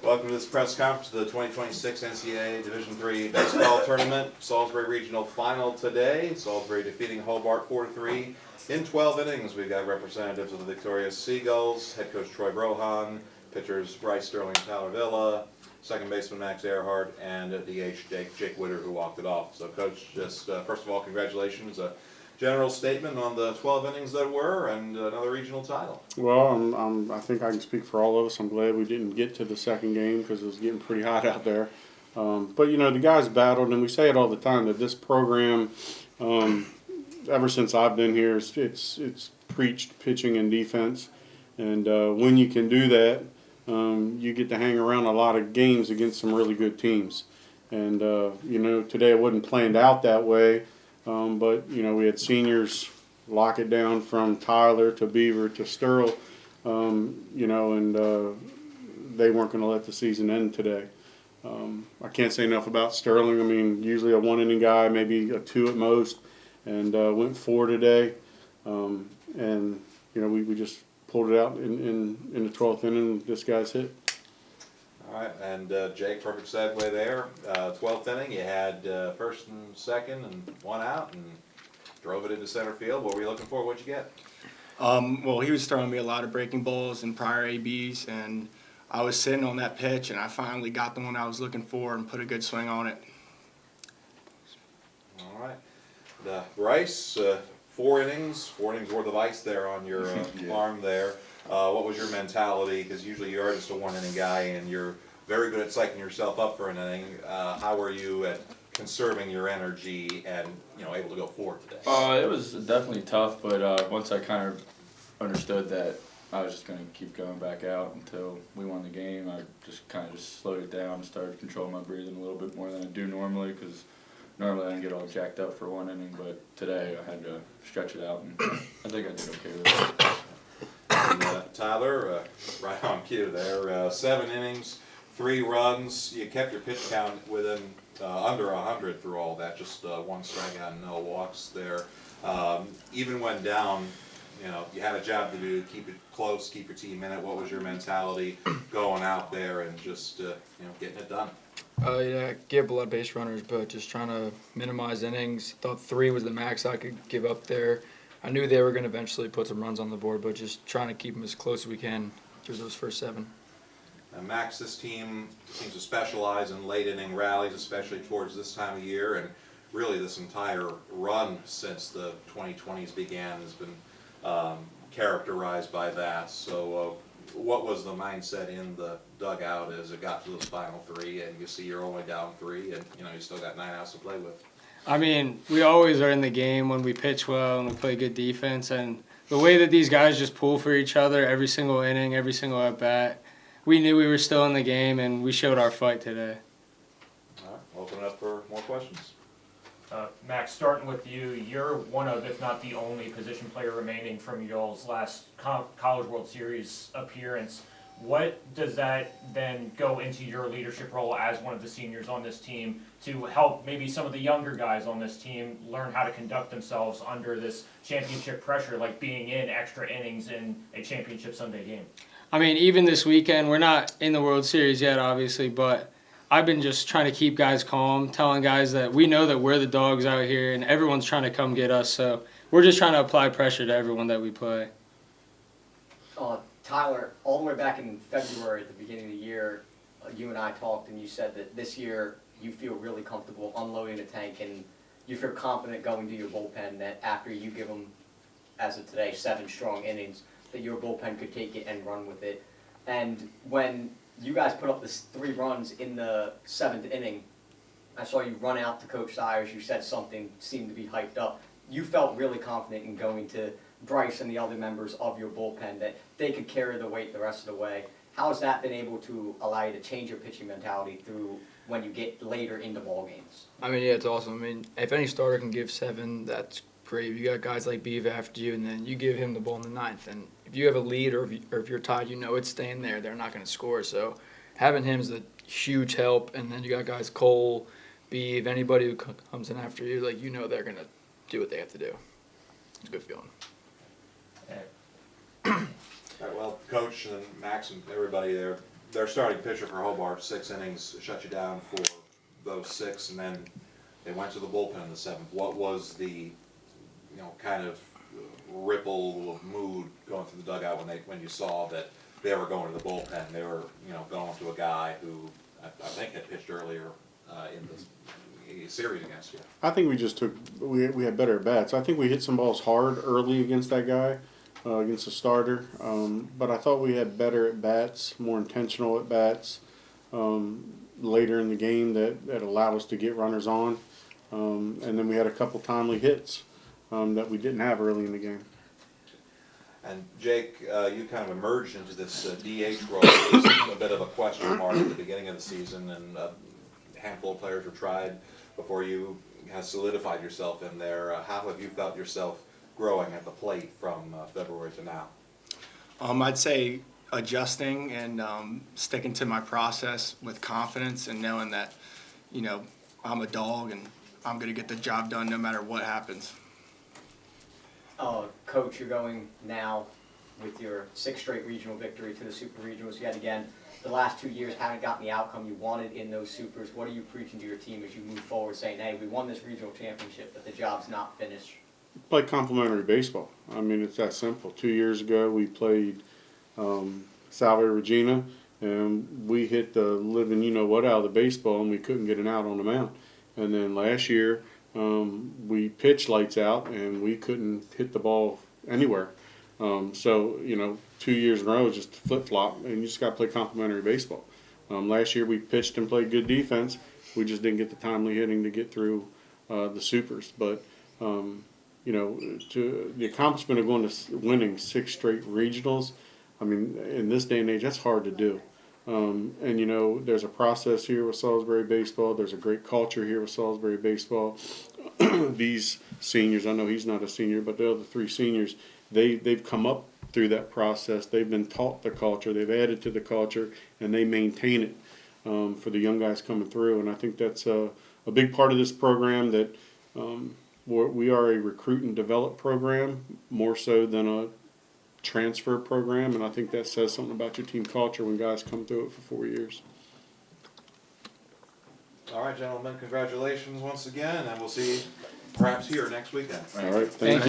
Welcome to this press conference of the 2026 NCAA Division III Baseball Tournament. Salisbury Regional Final today. Salisbury defeating Hobart 4-3 in 12 innings. We've got representatives of the victorious Seagulls, head coach Troy Brohan, pitchers Bryce Sterling and Tyler Villa, second baseman Max Earhart, and DH Jake Witter, who walked it off. So, Coach, just first of all, congratulations. General statement on the 12 innings that were and another regional title. Well, I think I can speak for all of us. I'm glad we didn't get to the second game because it was getting pretty hot out there. But, you know, the guys battled, and we say it all the time that this program, ever since I've been here, it's preached pitching and defense. And when you can do that, you get to hang around a lot of games against some really good teams. And, you know, today it wasn't planned out that way. But, you know, we had seniors lock it down from Tyler to Beaver to Sterl, you know, and they weren't going to let the season end today. I can't say enough about Sterling. I mean, usually a one-inning guy, maybe a two at most, and went 4 today. And, you know, we just pulled it out in the 12th inning. This guy's hit. All right, and Jake, perfect segue there. 12th inning, you had first and second and one out and drove it into center field. What were you looking for? What'd you get? Well, he was throwing me a lot of breaking balls and prior ABs, and I was sitting on that pitch, and I finally got the one I was looking for and put a good swing on it. All right. Bryce, 4 innings worth of ice there on your arm there. What was your mentality? Because usually you are just a one-inning guy, and you're very good at psyching yourself up for an inning. How were you at conserving your energy and, you know, able to go forward today? It was definitely tough, but once I kind of understood that I was just going to keep going back out until we won the game, I just kind of slowed it down and started controlling my breathing a little bit more than I do normally, because normally I don't get all jacked up for one inning, but today I had to stretch it out, and I think I did okay with it. And, Tyler, right on cue there. 7 innings, 3 runs. You kept your pitch count within under 100 through all that. Just 1 strikeout and no walks there. Even when down, you know, you had a job to do. Keep it close, keep your team in it. What was your mentality going out there and just you know, getting it done? Yeah, gave a lot of base runners, but just trying to minimize innings. Thought 3 was the max I could give up there. I knew they were going to eventually put some runs on the board, but just trying to keep them as close as we can through those first 7. Now, Max, this team seems to specialize in late inning rallies, especially towards this time of year, and really this entire run since the 2020s began has been characterized by that. So what was the mindset in the dugout as it got to those final 3, and you see you're only down 3, and you know you still got 9 outs to play with? I mean, we always are in the game when we pitch well and we play good defense, and the way that these guys just pull for each other every single inning, every single at-bat, we knew we were still in the game, and we showed our fight today. All right, open it up for more questions. Max, starting with you, you're one of, if not the only, position player remaining from y'all's last College World Series appearance. What does that then go into your leadership role as one of the seniors on this team to help maybe some of the younger guys on this team learn how to conduct themselves under this championship pressure, like being in extra innings in a championship Sunday game? I mean, even this weekend, we're not in the World Series yet, obviously, but I've been just trying to keep guys calm, telling guys that we know that we're the dogs out here and everyone's trying to come get us, so we're just trying to apply pressure to everyone that we play. Tyler, all the way back in February at the beginning of the year, you and I talked and you said that this year you feel really comfortable unloading the tank and you feel confident going to your bullpen that after you give them, as of today, 7 strong innings, that your bullpen could take it and run with it. And when you guys put up the 3 runs in the 7th inning, I saw you run out to Coach Sires. You said something seemed to be hyped up. You felt really confident in going to Bryce and the other members of your bullpen that they could carry the weight the rest of the way. How has that been able to allow you to change your pitching mentality through when you get later into ball games? I mean, yeah, it's awesome. I mean, if any starter can give 7, that's great. You got guys like Beav after you, and then you give him the ball in the 9th. And if you have a lead or if you're tied, you know it's staying there. They're not going to score. So having him is a huge help. And then you got guys Cole, Beav, anybody who comes in after you, like, you know they're going to do what they have to do. It's a good feeling. All right, well, Coach and Max and everybody there, their starting pitcher for Hobart, 6 innings, shut you down for those 6, and then they went to the bullpen in the 7th. What was the, kind of ripple of mood going through the dugout when you saw that they were going to the bullpen? They were, going to a guy who I think had pitched earlier in the series against you. I think we had better at bats. I think we hit some balls hard early against that guy, against the starter. But I thought we had better at bats, more intentional at bats later in the game that allowed us to get runners on. And then we had a couple timely hits that we didn't have early in the game. And Jake, you kind of emerged into this DH role. It was a bit of a question mark at the beginning of the season, and a handful of players were tried before you have solidified yourself in there. How have you felt yourself growing at the plate from February to now? I'd say adjusting and sticking to my process with confidence and knowing that, I'm a dog and I'm going to get the job done no matter what happens. Coach, you're going now with your 6th straight regional victory to the Super Regionals yet again. The last 2 years haven't gotten the outcome you wanted in those Supers. What are you preaching to your team as you move forward, saying, hey, we won this regional championship, but the job's not finished? Play complimentary baseball. I mean, it's that simple. 2 years ago, we played Salisbury, Regina, and we hit the living you-know-what out of the baseball, and we couldn't get an out on the mound. And then last year, we pitched lights out, and we couldn't hit the ball anywhere. So, 2 years in a row is just flip-flop, and you just got to play complimentary baseball. Last year we pitched and played good defense. We just didn't get the timely hitting to get through the Supers. But, to the accomplishment of going to winning 6 straight regionals, I mean, in this day and age, that's hard to do. And, there's a process here with Salisbury baseball. There's a great culture here with Salisbury baseball. These seniors, I know he's not a senior, but the other 3 seniors, they've come up through that process. They've been taught the culture. They've added to the culture, and they maintain it for the young guys coming through. And I think that's a big part of this program, that we are a recruit and develop program more so than a transfer program. And I think that says something about your team culture when guys come through it for 4 years. All right, gentlemen, congratulations once again, and we'll see you perhaps here next weekend. All right, Thank you.